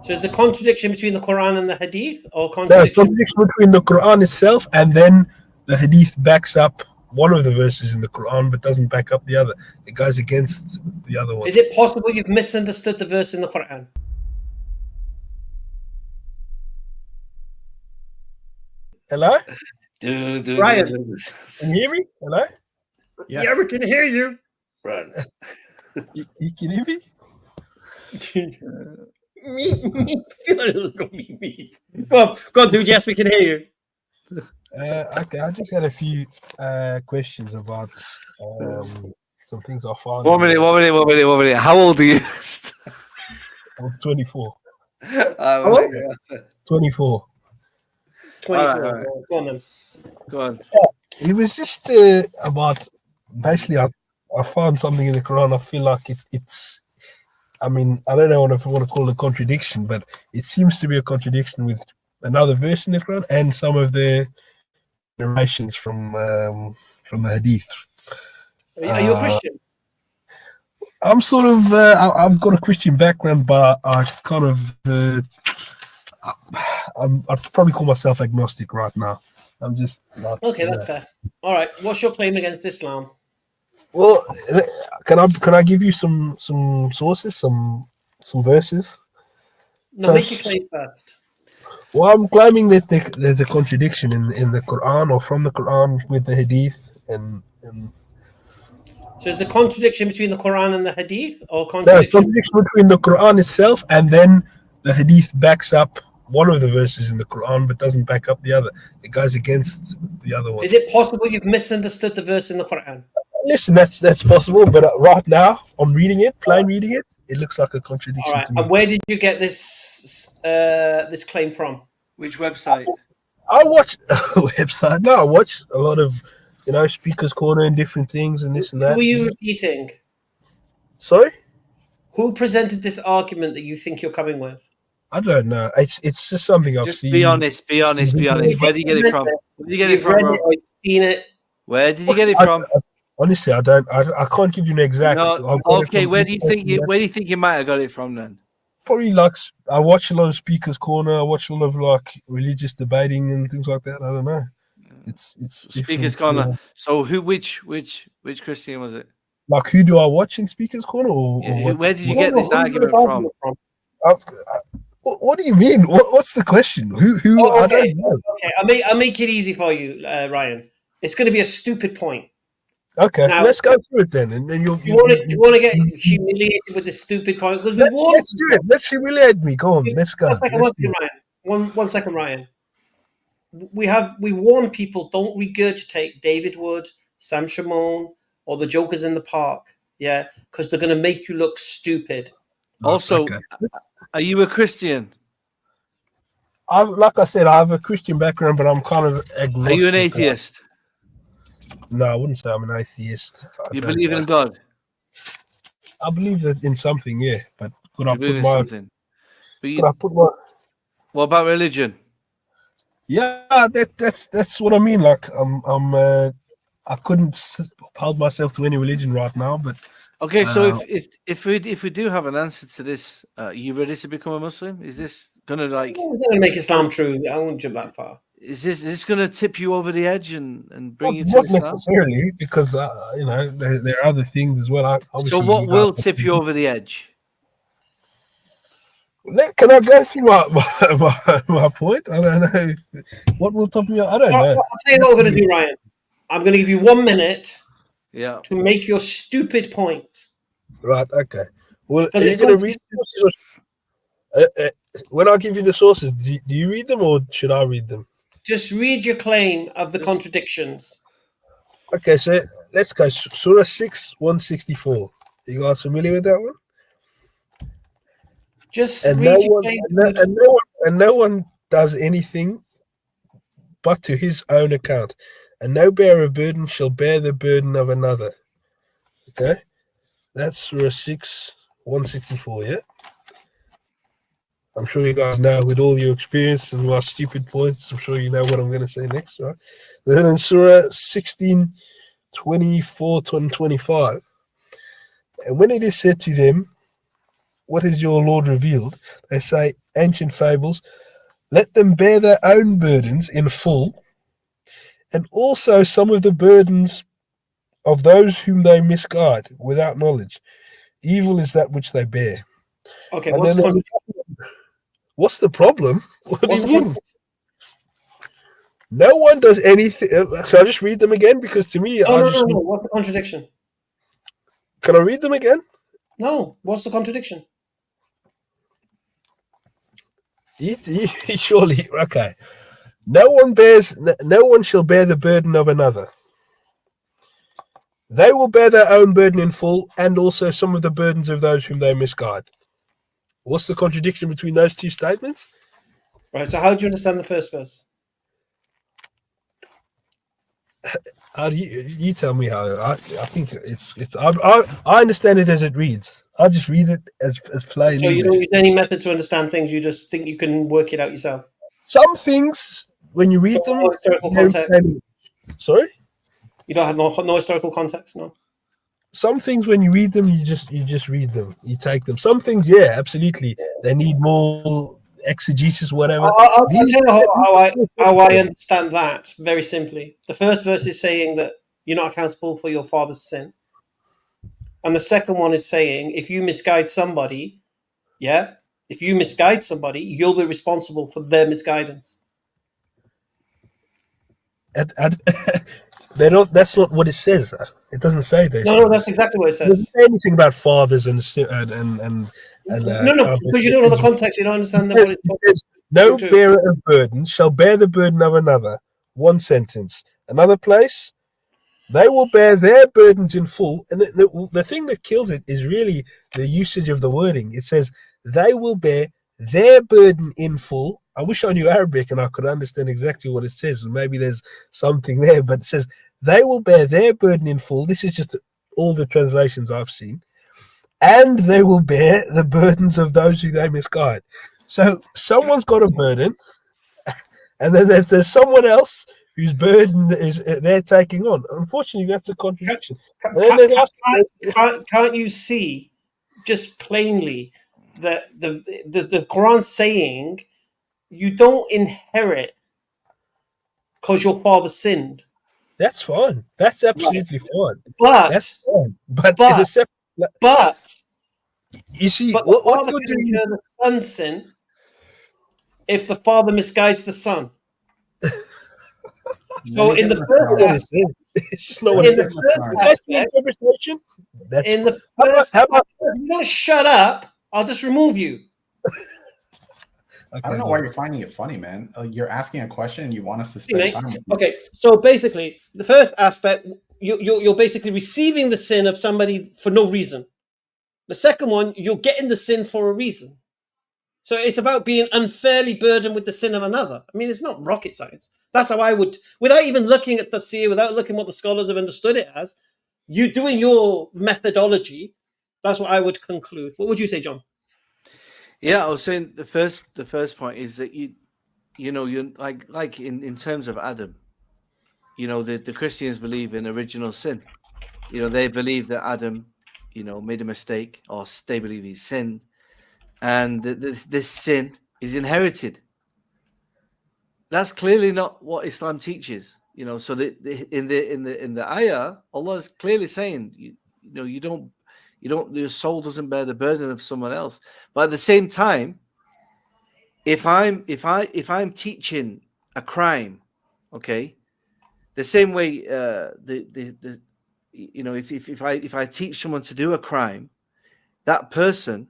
So is a contradiction between the Quran and the Hadith, or contradiction between the Quran itself, and then the Hadith backs up one of the verses in the Quran, but doesn't back up the other. It goes against the other one. Is it possible you've misunderstood the verse in the Quran? Hello? Ryan. Can you hear me? Hello? Yes. Yeah, we can hear you. Right. You can hear me? me. Go on, dude. Yes, we can hear you. Okay, I just had a few questions about some things I found. One minute. How old are you? I'm 24. Oh, 24. 24. All right. Go on then. Go on. It was just about, basically, I found something in the Quran. I feel like it's I mean, I don't know if I want to call it a contradiction, but it seems to be a contradiction with another verse in the Quran and some of the narrations from the Hadith. Are you a Christian? I'm sort of I've got a Christian background, but I kind of I'd probably call myself agnostic right now. I'm just not, okay. That's fair. All right. What's your claim against Islam? Well, can I give you some sources, some verses? No, make your claim first. Well, I'm claiming that there's a contradiction in the Quran or from the Quran with the Hadith and. So is a contradiction between the Quran and the Hadith, or contradiction between the Quran itself, and then the Hadith backs up one of the verses in the Quran, but doesn't back up the other. It goes against the other one. Is it possible you've misunderstood the verse in the Quran? Listen, that's possible, but right now I'm reading it, reading it. It looks like a contradiction. All right. To me. And where did you get this this claim from? Which website? I watch a website. No, I watch a lot of, Speakers Corner and different things and this and that. Who are you repeating? Sorry? Who presented this argument that you think you're coming with? I don't know. It's just something I've seen. Be honest. Where did you get it from? Where did you get it from, bro? You've seen it. Where did you get it from? Honestly, I can't give you an exact. No, okay, where do you think you might have got it from then? Probably like I watch a lot of Speakers Corner. I watch a lot of like religious debating and things like that. I don't know. It's Speakers Corner. So which Christian was it? Like who do I watch in Speakers Corner? Or where did you get this argument from? What do you mean? What's the question? Who? Oh, okay. I don't know. Okay, I'll make it easy for you, Ryan. It's going to be a stupid point. Okay, now, let's go through it then, and then you want to get humiliated with this stupid point? Because let's do it. Let's humiliate me. Go on. Let's go. One second, Ryan. We warn people, don't regurgitate David Wood, Sam Shimon, or the Jokers in the Park. Yeah, because they're going to make you look stupid. Also, are you a Christian? Like I said, I have a Christian background, but I'm kind of agnostic. Are you an atheist? No, I wouldn't say I'm an atheist. You believe in God? I believe that in something, yeah. But could I put something? What about religion? Yeah, that's what I mean. Like I couldn't hold myself to any religion right now, but okay. So if we do have an answer to this, are you ready to become a Muslim? Is this gonna make Islam true? I won't jump that far. Is this going to tip you over the edge and bring you to not Islam? necessarily, because there are other things as well. So what will tip you over the edge? Can I go through my point? I don't know. What will top me up? I don't know. I'll tell you what we're going to do, Ryan. I'm going to give you 1 minute. Yeah. To make your stupid point. Right. Okay. Well, are you going to read? When I give you the sources, do you read them or should I read them? Just read your claim of the contradictions. Okay, so let's go. Surah 6, 164. You guys familiar with that one? Just read your claim. No one does anything but to his own account. And no bearer of burden shall bear the burden of another. Okay? That's Surah 6, 164, yeah? I'm sure you guys know, with all your experience and my stupid points, I'm sure you know what I'm going to say next, right? Then in Surah 16, 24 to 25, and when it is said to them, what has your Lord revealed? They say, ancient fables, let them bear their own burdens in full, and also some of the burdens of those whom they misguide without knowledge. Evil is that which they bear. Okay, And what's then what's the problem? What do what's you the mean? No one does anything. Shall I just read them again? Because to me, no, no. What's the contradiction? Can I read them again? No. What's the contradiction? Surely, okay. No one shall bear the burden of another. They will bear their own burden in full, and also some of the burdens of those whom they misguide. What's the contradiction between those two statements? Right. So, how do you understand the first verse? How do you tell me how? I think I understand it as it reads. I just read it as plain So, you English. don't use any method to understand things. You just think you can work it out yourself. Some things, when you read them, No historical they're context. plain. Sorry. You don't have no historical context, no. Some things, when you read them, you just read them. You take them. Some things, yeah, absolutely, they need more exegesis, whatever. I'll tell you how I understand that very simply. The first verse is saying that you're not accountable for your father's sin, and the second one is saying if you misguide somebody, if you misguide somebody, you'll be responsible for their misguidance. They don't. That's not what it says. It doesn't say this. No, that's exactly what it It doesn't says. say anything about fathers and No, because you don't know the context. You don't understand what it it's says, no to. bearer of burden shall bear the burden of another. One sentence. Another place, they will bear their burdens in full. And the thing that kills it is really the usage of the wording. It says they will bear their burden in full. I wish I knew Arabic and I could understand exactly what it says. Maybe there's something there, but it says they will bear their burden in full. This is just all the translations I've seen. And they will bear the burdens of those who they misguide. So someone's got a burden, and then there's someone else whose burden is they're taking on. Unfortunately, that's a contradiction. Can't you see just plainly that the Quran's saying you don't inherit because your father sinned? That's fine. That's absolutely fine. But That's fine. But you see, the what father you're can doing. incur the son's sin if the father misguides the son. So in the first aspect, if you don't shut up, I'll just remove you. I don't know why you're finding it funny, man. You're asking a question and you want us to spend time with you. Okay, so basically, the first aspect, you're basically receiving the sin of somebody for no reason. The second one, you're getting the sin for a reason. So it's about being unfairly burdened with the sin of another. I mean, it's not rocket science. That's how I would, without even looking at tafsir, without looking what the scholars have understood it as, you doing your methodology, that's what I would conclude. What would you say, John? Yeah, I was saying the first point is that you're like in terms of Adam, the Christians believe in original sin. They believe that Adam, made a mistake, or they believe he sinned, and this sin is inherited. That's clearly not what Islam teaches. So in the ayah, Allah is clearly saying, your soul doesn't bear the burden of someone else. But at the same time, if I'm teaching a crime, okay, the same way if I teach someone to do a crime, that person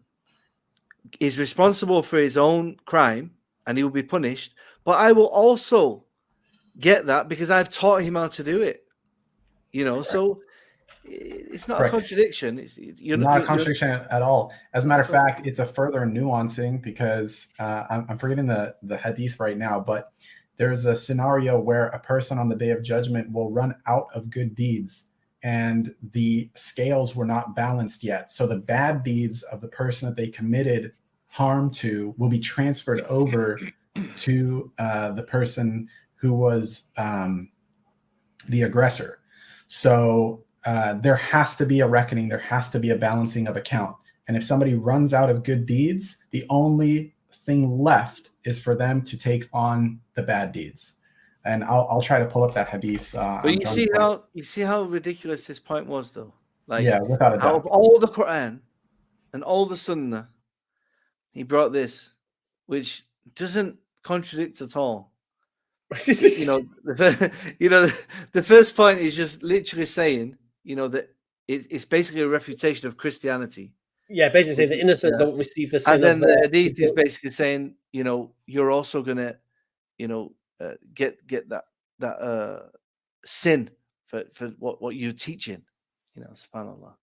is responsible for his own crime and he will be punished. But I will also get that because I've taught him how to do it. So it's not a contradiction. It's not a contradiction at all. As a matter of fact, it's a further nuancing because I'm forgetting the hadith right now, but there's a scenario where a person on the day of judgment will run out of good deeds and the scales were not balanced yet. So the bad deeds of the person that they committed harm to will be transferred over to the person who was the aggressor. So there has to be a reckoning. There has to be a balancing of account. And if somebody runs out of good deeds, the only thing left is for them to take on the bad deeds. And I'll try to pull up that hadith. But you see how ridiculous this point was, though. Like, yeah, without a out doubt. of all the Quran and all the Sunnah, he brought this, which doesn't contradict at all. The first point is just literally saying, that it's basically a refutation of Christianity. Yeah, basically saying the innocent don't receive the sin. And then the hadith is basically saying, you're also gonna, get that sin for what you're teaching. SubhanAllah.